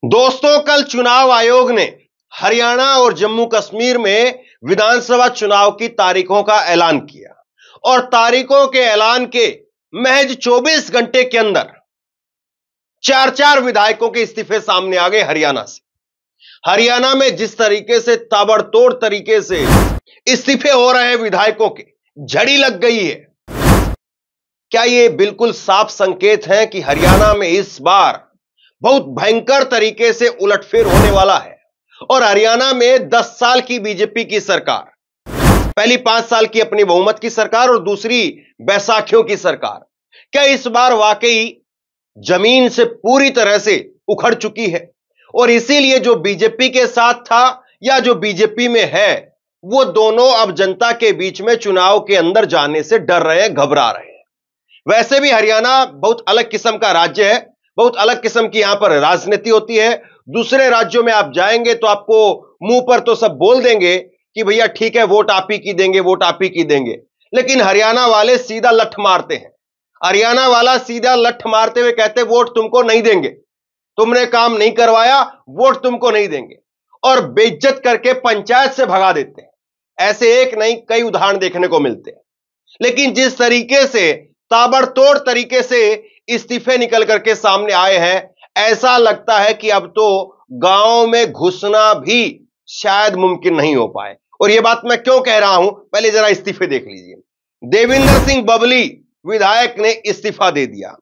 दोस्तों, कल चुनाव आयोग ने हरियाणा और जम्मू कश्मीर में विधानसभा चुनाव की तारीखों का ऐलान किया और तारीखों के ऐलान के महज 24 घंटे के अंदर चार चार विधायकों के इस्तीफे सामने आ गए हरियाणा से। हरियाणा में जिस तरीके से ताबड़तोड़ तरीके से इस्तीफे हो रहे हैं विधायकों के, झड़ी लग गई है। क्या यह बिल्कुल साफ संकेत है कि हरियाणा में इस बार बहुत भयंकर तरीके से उलटफेर होने वाला है और हरियाणा में 10 साल की बीजेपी की सरकार, पहली 5 साल की अपनी बहुमत की सरकार और दूसरी बैसाखियों की सरकार, क्या इस बार वाकई जमीन से पूरी तरह से उखड़ चुकी है? और इसीलिए जो बीजेपी के साथ था या जो बीजेपी में है, वो दोनों अब जनता के बीच में चुनाव के अंदर जाने से डर रहे हैं, घबरा रहे हैं। वैसे भी हरियाणा बहुत अलग किस्म का राज्य है, बहुत अलग किस्म की यहां पर राजनीति होती है। दूसरे राज्यों में आप जाएंगे तो आपको मुंह पर तो सब बोल देंगे कि भैया ठीक है, वोट आप ही की देंगे, वोट आप ही की देंगे, लेकिन हरियाणा वाले सीधा लठ मारते हैं। हरियाणा वाला सीधा लठ मारते हुए कहते हैं वोट तुमको नहीं देंगे, तुमने काम नहीं करवाया, वोट तुमको नहीं देंगे, और बेइज्जत करके पंचायत से भगा देते हैं। ऐसे एक नहीं कई उदाहरण देखने को मिलते हैं। लेकिन जिस तरीके से ताबड़तोड़ तरीके से इस्तीफे निकल करके सामने आए हैं, ऐसा लगता है कि अब तो गांव में घुसना भी शायद मुमकिन नहीं हो पाए। और यह बात मैं क्यों कह रहा हूं, पहले जरा इस्तीफे देख लीजिए। देविंदर सिंह बबली विधायक ने इस्तीफा दे दिया,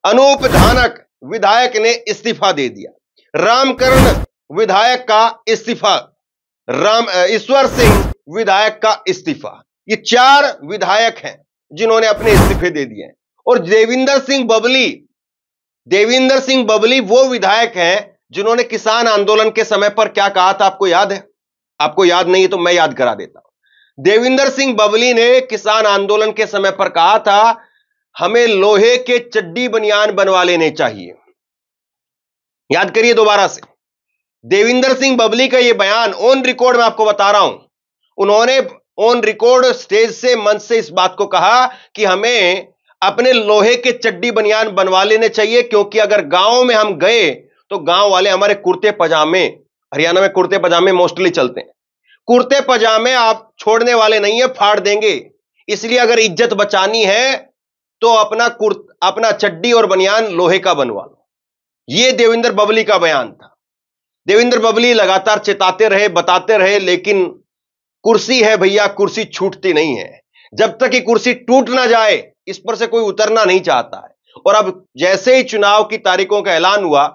अनूप धानक विधायक ने इस्तीफा दे दिया, रामकरण विधायक का इस्तीफा, ईश्वर सिंह विधायक का इस्तीफा। ये 4 विधायक हैं जिन्होंने अपने इस्तीफे दे दिए हैं। और देविंदर सिंह बबली वो विधायक हैं जिन्होंने किसान आंदोलन के समय पर क्या कहा था, आपको याद है? आपको याद नहीं है तो मैं याद करा देता हूं। देविंदर सिंह बबली ने किसान आंदोलन के समय पर कहा था हमें लोहे के चड्डी बनियान बनवा लेने चाहिए। याद करिए दोबारा से, देविंदर सिंह बबली का यह बयान ऑन रिकॉर्ड मैं आपको बता रहा हूं। उन्होंने ऑन रिकॉर्ड स्टेज से, मंच से इस बात को कहा कि हमें अपने लोहे के चड्डी बनियान बनवा लेने चाहिए, क्योंकि अगर गांव में हम गए तो गांव वाले हमारे कुर्ते पजामे, हरियाणा में कुर्ते पजामे मोस्टली चलते हैं, कुर्ते पजामे आप छोड़ने वाले नहीं है, फाड़ देंगे। इसलिए अगर इज्जत बचानी है तो अपना चड्डी और बनियान लोहे का बनवा लो। यह देविंदर बबली का बयान था। देविंदर बबली लगातार चेताते रहे, बताते रहे, लेकिन कुर्सी है भैया, कुर्सी छूटती नहीं है। जब तक ये कुर्सी टूट ना जाए इस पर से कोई उतरना नहीं चाहता है। और अब जैसे ही चुनाव की तारीखों का ऐलान हुआ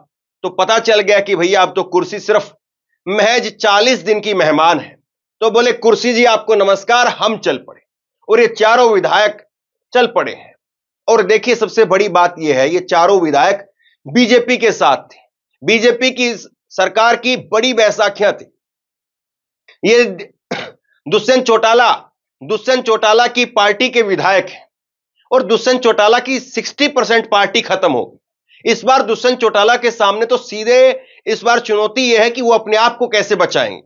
तो पता चल गया कि भैया अब तो कुर्सी सिर्फ महज 40 दिन की मेहमान है। तो बोले कुर्सी जी आपको नमस्कार, हम चल पड़े। और ये चारों विधायक चल पड़े हैं। और देखिए सबसे बड़ी बात यह है, ये चारों विधायक बीजेपी के साथ थे, बीजेपी की सरकार की बड़ी बैसाखियां थी। ये दुष्यंत चौटाला की पार्टी के विधायक हैं और दुष्यंत चौटाला की 60% पार्टी खत्म हो गई। इस बार दुष्यंत चौटाला के सामने तो सीधे इस बार चुनौती यह है कि वो अपने आप को कैसे बचाएंगे।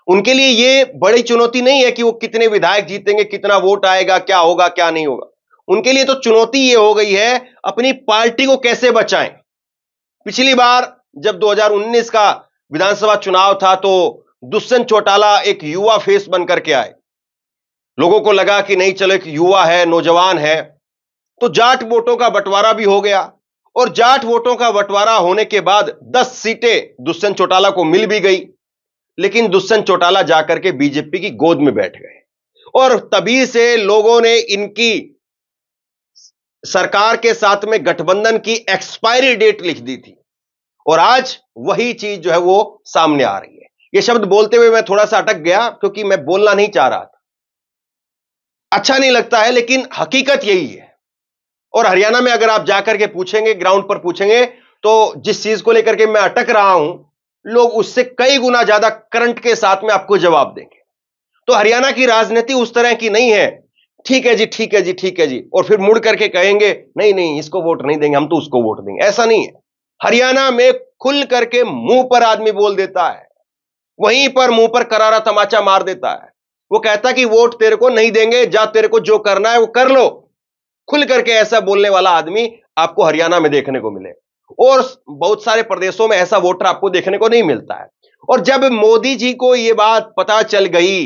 उनके लिए यह बड़ी चुनौती नहीं है कि वो कितने विधायक जीतेंगे, कितना वोट आएगा, क्या होगा क्या नहीं होगा। उनके लिए तो चुनौती यह हो गई है अपनी पार्टी को कैसे बचाएं। पिछली बार जब 2019 का विधानसभा चुनाव था तो दुष्यंत चौटाला एक युवा फेस बनकर के आए। लोगों को लगा कि नहीं चलो एक युवा है, नौजवान है, तो जाट वोटों का बंटवारा भी हो गया। और जाट वोटों का बंटवारा होने के बाद 10 सीटें दुष्यंत चौटाला को मिल भी गई। लेकिन दुष्यंत चौटाला जाकर के बीजेपी की गोद में बैठ गए और तभी से लोगों ने इनकी सरकार के साथ में गठबंधन की एक्सपायरी डेट लिख दी थी। और आज वही चीज जो है वो सामने आ रही है। ये शब्द बोलते हुए मैं थोड़ा सा अटक गया क्योंकि मैं बोलना नहीं चाह रहा था, अच्छा नहीं लगता है, लेकिन हकीकत यही है। और हरियाणा में अगर आप जाकर के पूछेंगे, ग्राउंड पर पूछेंगे, तो जिस चीज को लेकर के मैं अटक रहा हूं, लोग उससे कई गुना ज्यादा करंट के साथ में आपको जवाब देंगे। तो हरियाणा की राजनीति उस तरह की नहीं है, ठीक है जी, ठीक है जी, ठीक है जी, और फिर मुड़ करके कहेंगे नहीं नहीं इसको वोट नहीं देंगे, हम तो उसको वोट देंगे। ऐसा नहीं है। हरियाणा में खुल करके मुंह पर आदमी बोल देता है, वहीं पर मुंह पर करारा तमाचा मार देता है। वो कहता कि वोट तेरे को नहीं देंगे, जा तेरे को जो करना है वो कर लो। खुल करके ऐसा बोलने वाला आदमी आपको हरियाणा में देखने को मिले। और बहुत सारे प्रदेशों में ऐसा वोटर आपको देखने को नहीं मिलता है। और जब मोदी जी को यह बात पता चल गई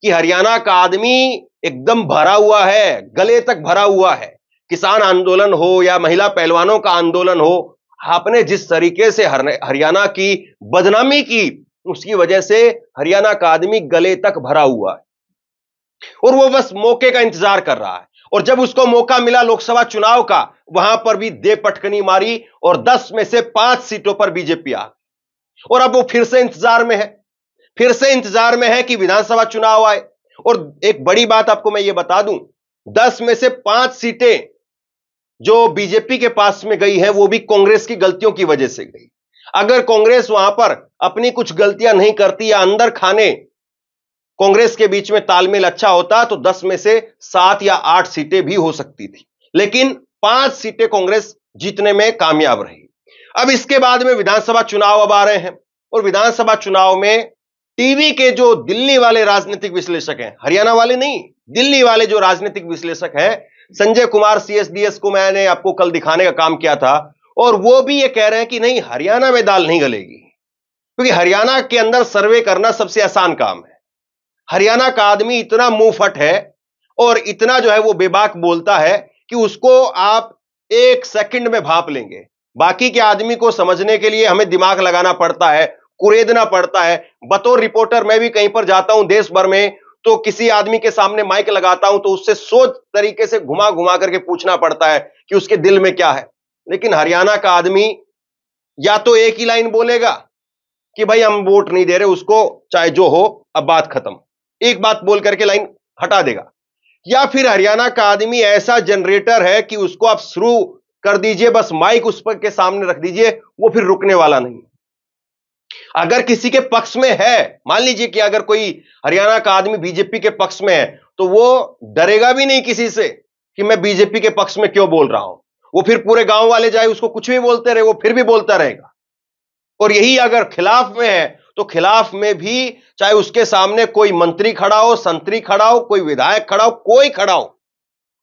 कि हरियाणा का आदमी एकदम भरा हुआ है, गले तक भरा हुआ है, किसान आंदोलन हो या महिला पहलवानों का आंदोलन हो, आपने जिस तरीके से हरियाणा की बदनामी की, उसकी वजह से हरियाणा का आदमी गले तक भरा हुआ है और वो बस मौके का इंतजार कर रहा है। और जब उसको मौका मिला लोकसभा चुनाव का, वहां पर भी दे पटकनी मारी और 10 में से 5 सीटों पर बीजेपी आ गई। और अब वो फिर से इंतजार में है कि विधानसभा चुनाव आए। और एक बड़ी बात आपको मैं ये बता दूं, 10 में से 5 सीटें जो बीजेपी के पास में गई है, वो भी कांग्रेस की गलतियों की वजह से गई। अगर कांग्रेस वहां पर अपनी कुछ गलतियां नहीं करती या अंदर खाने कांग्रेस के बीच में तालमेल अच्छा होता, तो 10 में से 7 या 8 सीटें भी हो सकती थी, लेकिन 5 सीटें कांग्रेस जीतने में कामयाब रही। अब इसके बाद में विधानसभा चुनाव अब आ रहे हैं और विधानसभा चुनाव में टीवी के जो दिल्ली वाले राजनीतिक विश्लेषक हैं, हरियाणा वाले नहीं, दिल्ली वाले जो राजनीतिक विश्लेषक हैं, संजय कुमार सीएसडीएस को मैंने आपको कल दिखाने का काम किया था, और वो भी ये कह रहे हैं कि नहीं, हरियाणा में दाल नहीं गलेगी, क्योंकि हरियाणा के अंदर सर्वे करना सबसे आसान काम है। हरियाणा का आदमी इतना मुंहफट है और इतना जो है वो बेबाक बोलता है कि उसको आप 1 सेकंड में भांप लेंगे। बाकी के आदमी को समझने के लिए हमें दिमाग लगाना पड़ता है, कुरेदना पड़ता है। बतौर रिपोर्टर मैं भी कहीं पर जाता हूं देश भर में, तो किसी आदमी के सामने माइक लगाता हूं तो उससे सोच तरीके से घुमा घुमा करके पूछना पड़ता है कि उसके दिल में क्या है। लेकिन हरियाणा का आदमी या तो एक ही लाइन बोलेगा कि भाई हम वोट नहीं दे रहे उसको, चाहे जो हो, अब बात खत्म, एक बात बोल करके लाइन हटा देगा। या फिर हरियाणा का आदमी ऐसा जनरेटर है कि उसको आप शुरू कर दीजिए, बस माइक उस पर के सामने रख दीजिए, वो फिर रुकने वाला नहीं। अगर किसी के पक्ष में है, मान लीजिए कि अगर कोई हरियाणा का आदमी बीजेपी के पक्ष में है, तो वो डरेगा भी नहीं किसी से कि मैं बीजेपी के पक्ष में क्यों बोल रहा हूं। वो फिर पूरे गांव वाले जाए उसको कुछ भी बोलते रहे, वो फिर भी बोलता रहेगा। और यही अगर खिलाफ में है, तो खिलाफ में भी चाहे उसके सामने कोई मंत्री खड़ा हो, संतरी खड़ा हो, कोई विधायक खड़ा हो, कोई खड़ा हो,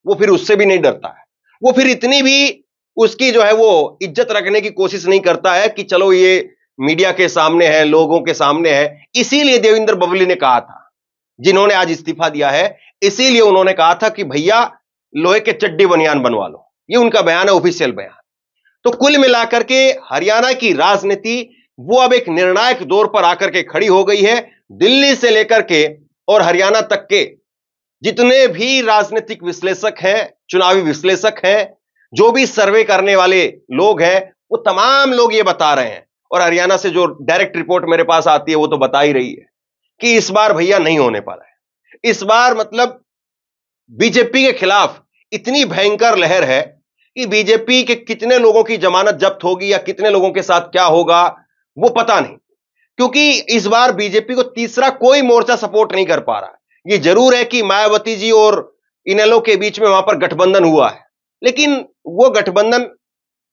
वो फिर उससे भी नहीं डरता है। वो फिर इतनी भी उसकी जो है वो इज्जत रखने की कोशिश नहीं करता है कि चलो ये मीडिया के सामने है, लोगों के सामने है। इसीलिए देवेंद्र बबली ने कहा था, जिन्होंने आज इस्तीफा दिया है, इसीलिए उन्होंने कहा था कि भैया लोहे के चड्डी बनियान बनवा लो। ये उनका बयान है, ऑफिशियल बयान। तो कुल मिलाकर के हरियाणा की राजनीति वो अब एक निर्णायक दौर पर आकर के खड़ी हो गई है। दिल्ली से लेकर के और हरियाणा तक के जितने भी राजनीतिक विश्लेषक हैं, चुनावी विश्लेषक हैं, जो भी सर्वे करने वाले लोग हैं, वो तमाम लोग ये बता रहे हैं, और हरियाणा से जो डायरेक्ट रिपोर्ट मेरे पास आती है वो तो बता ही रही है कि इस बार भैया नहीं होने पाला है। इस बार मतलब बीजेपी के खिलाफ इतनी भयंकर लहर है कि बीजेपी के कितने लोगों की जमानत जब्त होगी या कितने लोगों के साथ क्या होगा वो पता नहीं, क्योंकि इस बार बीजेपी को तीसरा कोई मोर्चा सपोर्ट नहीं कर पा रहा। ये जरूर है कि मायावती जी और इनेलो के बीच में वहां पर गठबंधन हुआ है, लेकिन वो गठबंधन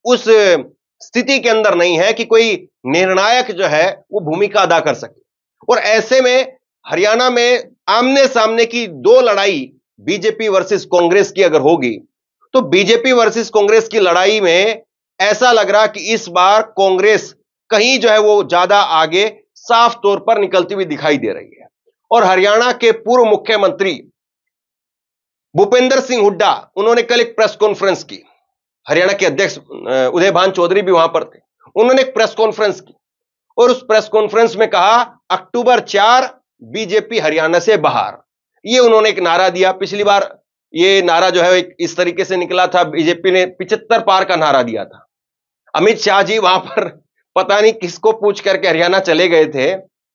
उस स्थिति के अंदर नहीं है कि कोई निर्णायक जो है वो भूमिका अदा कर सके। और ऐसे में हरियाणा में आमने सामने की 2 लड़ाई बीजेपी वर्सेस कांग्रेस की अगर होगी, तो बीजेपी वर्सेस कांग्रेस की लड़ाई में ऐसा लग रहा कि इस बार कांग्रेस कहीं जो है वो ज्यादा आगे साफ तौर पर निकलती हुई दिखाई दे रही है। और हरियाणा के पूर्व मुख्यमंत्री भूपेंद्र सिंह हुड्डा, उन्होंने कल एक प्रेस कॉन्फ्रेंस की। हरियाणा के अध्यक्ष उदय भान चौधरी भी वहां पर थे। उन्होंने एक प्रेस कॉन्फ्रेंस की और उस प्रेस कॉन्फ्रेंस में कहा अक्टूबर 4 बीजेपी हरियाणा से बाहर। ये उन्होंने एक नारा दिया। पिछली बार ये नारा जो है इस तरीके से निकला था, बीजेपी ने 75 पार का नारा दिया था। अमित शाह जी वहां पर पता नहीं किसको पूछ करके हरियाणा चले गए थे,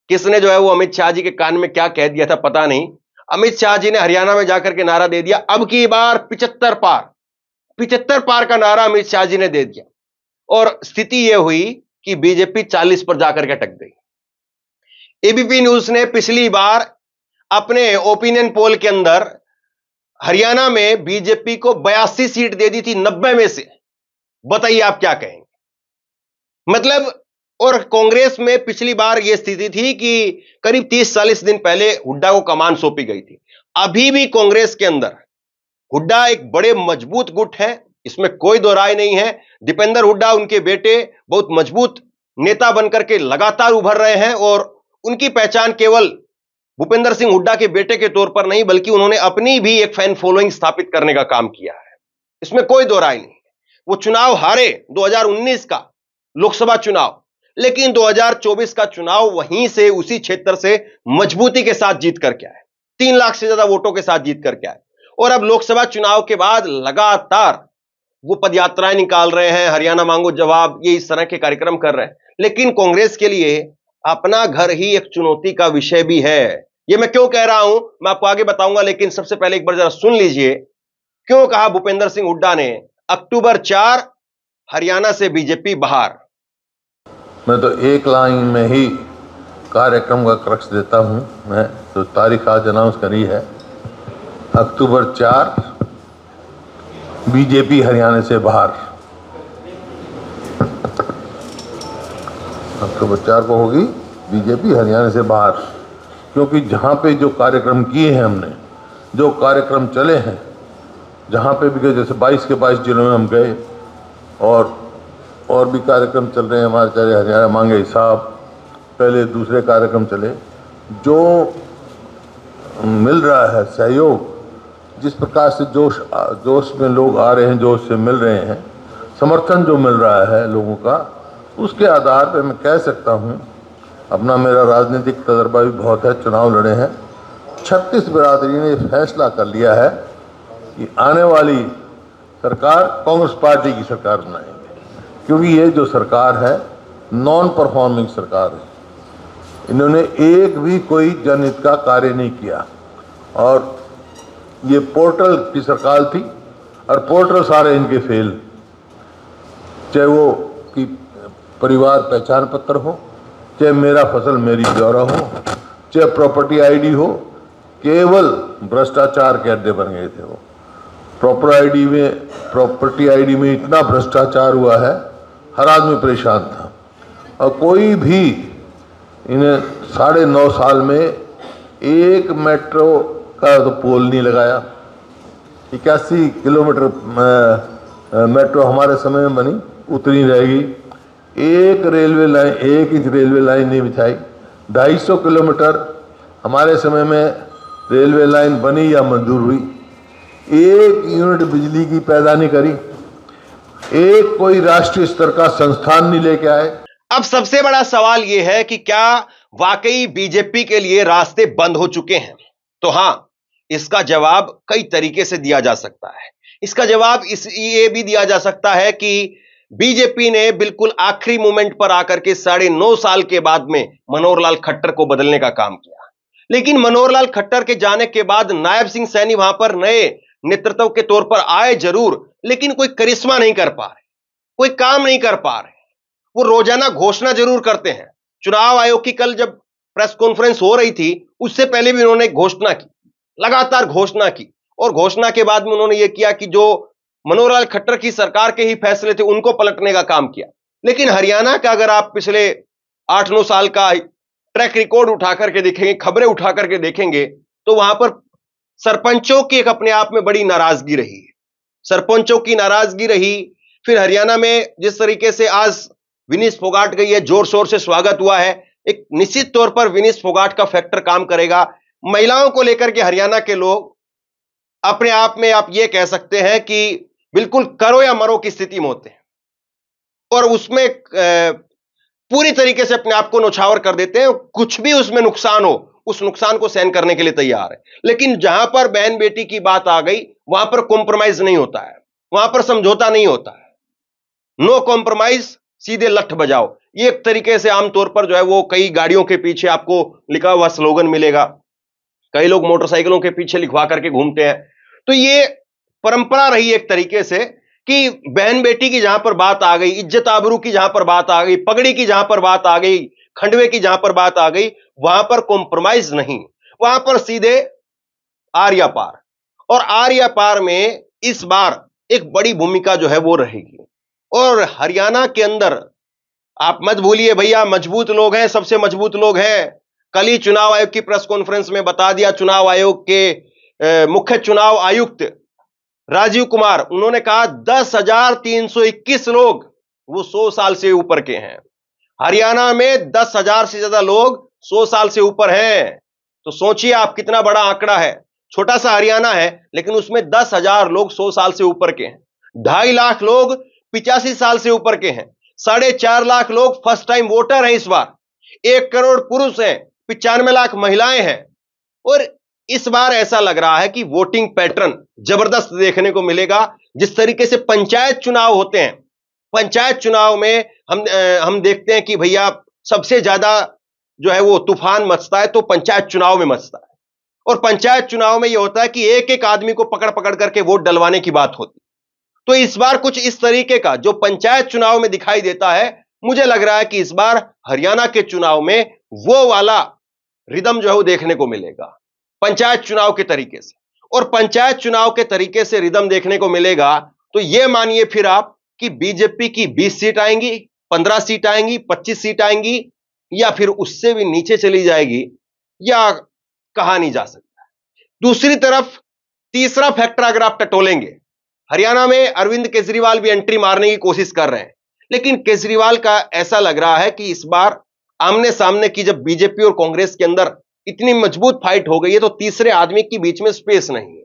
किसने जो है वो अमित शाह जी के कान में क्या कह दिया था पता नहीं। अमित शाह जी ने हरियाणा में जाकर के नारा दे दिया, अब की बार 75 पार का नारा अमित शाह जी ने दे दिया। और स्थिति यह हुई कि बीजेपी 40 पर जाकर के अटक गई। एबीपी न्यूज ने पिछली बार अपने ओपिनियन पोल के अंदर हरियाणा में बीजेपी को 82 सीट दे दी थी 90 में से। बताइए आप क्या कहेंगे? मतलब, और कांग्रेस में पिछली बार यह स्थिति थी कि करीब 30-40 दिन पहले हुड्डा को कमान सौंपी गई थी। अभी भी कांग्रेस के अंदर हुड्डा एक बड़े मजबूत गुट है इसमें कोई दो राय नहीं है। दीपेंद्र हुड्डा उनके बेटे बहुत मजबूत नेता बनकर के लगातार उभर रहे हैं और उनकी पहचान केवल भूपेंद्र सिंह हुड्डा के बेटे के तौर पर नहीं बल्कि उन्होंने अपनी भी एक फैन फॉलोइंग स्थापित करने का काम किया है, इसमें कोई दो राय नहीं। वो चुनाव हारे 2019 का लोकसभा चुनाव, लेकिन 2024 का चुनाव वहीं से उसी क्षेत्र से मजबूती के साथ जीत करके आए, 3 लाख से ज्यादा वोटों के साथ जीत करके आए। और अब लोकसभा चुनाव के बाद लगातार वो पदयात्राएं निकाल रहे हैं, हरियाणा मांगो जवाब, ये इस तरह के कार्यक्रम कर रहे हैं। लेकिन कांग्रेस के लिए अपना घर ही एक चुनौती का विषय भी है। ये मैं क्यों कह रहा हूं मैं आपको आगे बताऊंगा, लेकिन सबसे पहले एक बार जरा सुन लीजिए क्यों कहा भूपेंद्र सिंह हुड्डा ने अक्टूबर 4 हरियाणा से बीजेपी बाहर। मैं तो एक लाइन में ही कार्यक्रम का क्रक्स देता हूं। मैं तो तारीख आज अनाउंस करी है, अक्टूबर 4 बीजेपी हरियाणा से बाहर। अक्टूबर 4 को होगी बीजेपी हरियाणा से बाहर, क्योंकि जहां पे जो कार्यक्रम किए हैं हमने, जो कार्यक्रम चले हैं, जहां पे भी गए, जैसे 22 के 22 जिलों में हम गए और भी कार्यक्रम चल रहे हैं हमारे, चाहे हरियाणा मांगे हिसाब, पहले दूसरे कार्यक्रम चले, जो मिल रहा है सहयोग, जिस प्रकार से जोश में लोग आ रहे हैं, जोश से मिल रहे हैं, समर्थन जो मिल रहा है लोगों का, उसके आधार पर मैं कह सकता हूं, अपना मेरा राजनीतिक तजर्बा भी बहुत है, चुनाव लड़े हैं, 36 बिरादरी ने फैसला कर लिया है कि आने वाली सरकार कांग्रेस पार्टी की सरकार बनाएंगे, क्योंकि ये जो सरकार है नॉन परफॉर्मिंग सरकार है। इन्होंने एक भी कोई जनहित का कार्य नहीं किया और ये पोर्टल की सरकार थी और पोर्टल सारे इनके फेल, चाहे वो कि परिवार पहचान पत्र हो, चाहे मेरा फसल मेरी ब्यौरा हो, चाहे प्रॉपर्टी आईडी हो, केवल भ्रष्टाचार के अड्डे बन गए थे वो। प्रॉपर्टी आईडी में इतना भ्रष्टाचार हुआ है, हर आदमी परेशान था और कोई भी इन्हें 9.5 साल में एक मेट्रो का तो पोल नहीं लगाया। 81 किलोमीटर मेट्रो हमारे समय में बनी, उतनी रहेगी। एक railway line, 1 inch railway line नहीं बिछाई। 250 किलोमीटर हमारे समय में रेलवे लाइन बनी या मंजूर हुई, 1 यूनिट बिजली की पैदा नहीं करी, एक कोई राष्ट्रीय स्तर का संस्थान नहीं लेके आए। अब सबसे बड़ा सवाल यह है कि क्या वाकई बीजेपी के लिए रास्ते बंद हो चुके हैं? तो हां, इसका जवाब कई तरीके से दिया जा सकता है। इसका जवाब ये भी दिया जा सकता है कि बीजेपी ने बिल्कुल आखिरी मोमेंट पर आकर के 9.5 साल के बाद में मनोहर लाल खट्टर को बदलने का काम किया। लेकिन मनोहर लाल खट्टर के जाने के बाद नायब सिंह सैनी वहां पर नए नेतृत्व के तौर पर आए जरूर, लेकिन कोई करिश्मा नहीं कर पा रहे, कोई काम नहीं कर पा रहे। वो रोजाना घोषणा जरूर करते हैं। चुनाव आयोग की कल जब प्रेस कॉन्फ्रेंस हो रही थी, उससे पहले भी उन्होंने घोषणा की, लगातार घोषणा की, और घोषणा के बाद में उन्होंने यह किया कि जो मनोहर लाल खट्टर की सरकार के ही फैसले थे उनको पलटने का काम किया। लेकिन हरियाणा का अगर आप पिछले 8-9 साल का ट्रैक रिकॉर्ड उठा करके देखेंगे, खबरें उठा करके देखेंगे, तो वहां पर सरपंचों की एक अपने आप में बड़ी नाराजगी रही, सरपंचों की नाराजगी रही। फिर हरियाणा में जिस तरीके से आज विनीश फोगाट गई है, जोर शोर से स्वागत हुआ है, एक निश्चित तौर पर विनीश फोगाट का फैक्टर काम करेगा। महिलाओं को लेकर के हरियाणा के लोग अपने आप में आप ये कह सकते हैं कि बिल्कुल करो या मरो की स्थिति में होते हैं और उसमें पूरी तरीके से अपने आप को न्यौछावर कर देते हैं। कुछ भी उसमें नुकसान हो, उस नुकसान को सहन करने के लिए तैयार है। लेकिन जहां पर बहन बेटी की बात आ गई, वहां पर कॉम्प्रोमाइज नहीं होता है, वहां पर समझौता नहीं होता है। नो कॉम्प्रोमाइज, सीधे लठ बजाओ, ये एक तरीके से आमतौर पर जो है वो कई गाड़ियों के पीछे आपको लिखा हुआ स्लोगन मिलेगा, कई लोग मोटरसाइकिलों के पीछे लिखवा करके घूमते हैं। तो ये परंपरा रही एक तरीके से कि बहन बेटी की जहां पर बात आ गई, इज्जत आबरू की जहां पर बात आ गई, पगड़ी की जहां पर बात आ गई, खंडवे की जहां पर बात आ गई, वहां पर कॉम्प्रोमाइज नहीं, वहां पर सीधे आर्या पार। और आर्या पार में इस बार एक बड़ी भूमिका जो है वो रहेगी। और हरियाणा के अंदर आप मत भूलिए भैया, मजबूत लोग हैं, सबसे मजबूत लोग हैं। कल ही चुनाव आयोग की प्रेस कॉन्फ्रेंस में बता दिया, चुनाव आयोग के मुख्य चुनाव आयुक्त राजीव कुमार, उन्होंने कहा 10,321 लोग वो 100 साल से ऊपर के हैं। हरियाणा में 10,000 से ज्यादा लोग 100 साल से ऊपर हैं। तो सोचिए आप कितना बड़ा आंकड़ा है। छोटा सा हरियाणा है लेकिन उसमें 10,000 लोग 100 साल से ऊपर के हैं। 2.5 लाख लोग 85 साल से ऊपर के हैं। 4.5 लाख लोग फर्स्ट टाइम वोटर हैं इस बार। 1 करोड़ पुरुष हैं, 95 लाख महिलाएं हैं। और इस बार ऐसा लग रहा है कि वोटिंग पैटर्न जबरदस्त देखने को मिलेगा। जिस तरीके से पंचायत चुनाव होते हैं, पंचायत चुनाव में हम देखते हैं कि भैया सबसे ज्यादा जो है वो तूफान मचता है तो पंचायत चुनाव में मचता है। और पंचायत चुनाव में यह होता है कि एक एक आदमी को पकड़ पकड़ करके वोट डलवाने की बात होती। तो इस बार कुछ इस तरीके का जो पंचायत चुनाव में दिखाई देता है, मुझे लग रहा है कि इस बार हरियाणा के चुनाव में वो वाला रिदम जो है वो देखने को मिलेगा पंचायत चुनाव के तरीके से। और पंचायत चुनाव के तरीके से रिदम देखने को मिलेगा तो यह मानिए फिर आप कि बीजेपी की 20 सीट आएंगी, 15 सीट आएंगी, 25 सीट आएंगी, या फिर उससे भी नीचे चली जाएगी, या कहा नहीं जा सकता। दूसरी तरफ तीसरा फैक्टर अगर आप टटोलेंगे, हरियाणा में अरविंद केजरीवाल भी एंट्री मारने की कोशिश कर रहे हैं, लेकिन केजरीवाल का ऐसा लग रहा है कि इस बार आमने सामने की जब बीजेपी और कांग्रेस के अंदर इतनी मजबूत फाइट हो गई है तो तीसरे आदमी के बीच में स्पेस नहीं है।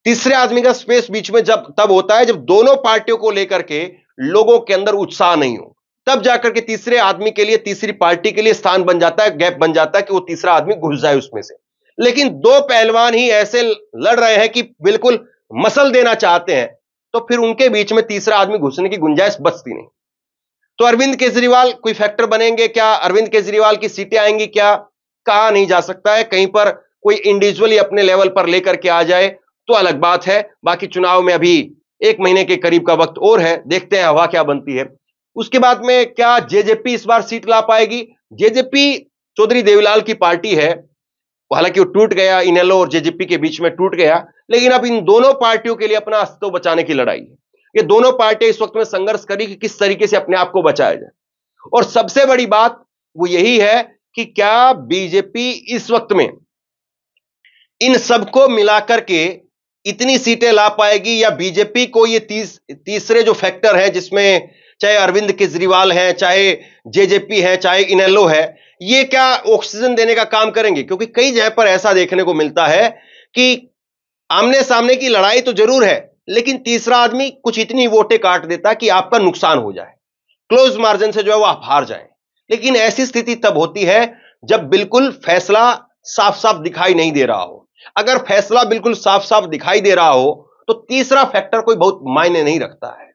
तीसरे आदमी का स्पेस बीच में तब होता है जब दोनों पार्टियों को लेकर के लोगों के अंदर उत्साह नहीं हो, तब जाकर के तीसरे आदमी के लिए, तीसरी पार्टी के लिए स्थान बन जाता है, गैप बन जाता है कि वो तीसरा आदमी घुस जाए उसमें से। लेकिन दो पहलवान ही ऐसे लड़ रहे हैं कि बिल्कुल मसल देना चाहते हैं, तो फिर उनके बीच में तीसरा आदमी घुसने की गुंजाइश बचती नहीं। तो अरविंद केजरीवाल कोई फैक्टर बनेंगे क्या? अरविंद केजरीवाल की सीटें आएंगी क्या? कहा नहीं जा सकता है। कहीं पर कोई इंडिविजुअली अपने लेवल पर लेकर के आ जाए तो अलग बात है। बाकी चुनाव में अभी 1 महीने के करीब का वक्त और है, देखते हैं हवा क्या बनती है। उसके बाद में क्या जेजेपी इस बार सीट ला पाएगी? जेजेपी चौधरी देवीलाल की पार्टी है, हालांकि वो टूट गया, इनेलो और जेजेपी के बीच में टूट गया, लेकिन अब इन दोनों पार्टियों के लिए अपना अस्तित्व बचाने की लड़ाई है। ये दोनों पार्टियां इस वक्त में संघर्ष करी कि किस तरीके से अपने आप को बचाया जाए। और सबसे बड़ी बात वो यही है कि क्या बीजेपी इस वक्त में इन सबको मिलाकर के इतनी सीटें ला पाएगी, या बीजेपी को ये तीसरे जो फैक्टर है, जिसमें चाहे अरविंद केजरीवाल है, चाहे जेजेपी है, चाहे इनेलो है, ये क्या ऑक्सीजन देने का काम करेंगे? क्योंकि कई जगह पर ऐसा देखने को मिलता है कि आमने सामने की लड़ाई तो जरूर है, लेकिन तीसरा आदमी कुछ इतनी वोटें काट देता है कि आपका नुकसान हो जाए, क्लोज मार्जिन से जो है वो आप हार जाए। लेकिन ऐसी स्थिति तब होती है जब बिल्कुल फैसला साफ साफ दिखाई नहीं दे रहा हो। अगर फैसला बिल्कुल साफ साफ दिखाई दे रहा हो तो तीसरा फैक्टर कोई बहुत मायने नहीं रखता है।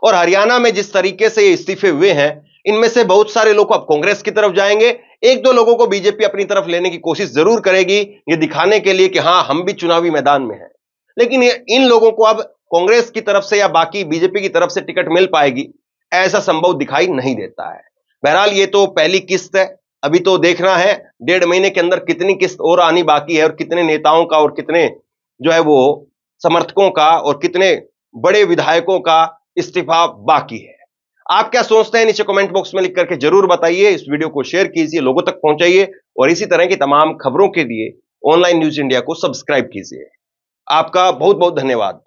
और हरियाणा में जिस तरीके से ये इस्तीफे हुए हैं, इनमें से बहुत सारे लोग अब कांग्रेस की तरफ जाएंगे, 1-2 लोगों को बीजेपी अपनी तरफ लेने की कोशिश जरूर करेगी, ये दिखाने के लिए कि हां हम भी चुनावी मैदान में हैं। लेकिन इन लोगों को अब कांग्रेस की तरफ से या बाकी बीजेपी की तरफ से टिकट मिल पाएगी, ऐसा संभव दिखाई नहीं देता है। बहरहाल ये तो पहली किस्त है, अभी तो देखना है 1.5 महीने के अंदर कितनी किस्त और आनी बाकी है, और कितने नेताओं का और कितने जो है वो समर्थकों का और कितने बड़े विधायकों का इस्तीफा बाकी है। आप क्या सोचते हैं नीचे कमेंट बॉक्स में लिख करके जरूर बताइए। इस वीडियो को शेयर कीजिए, लोगों तक पहुंचाइए, और इसी तरह की तमाम खबरों के लिए ऑनलाइन न्यूज इंडिया को सब्सक्राइब कीजिए। आपका बहुत बहुत धन्यवाद।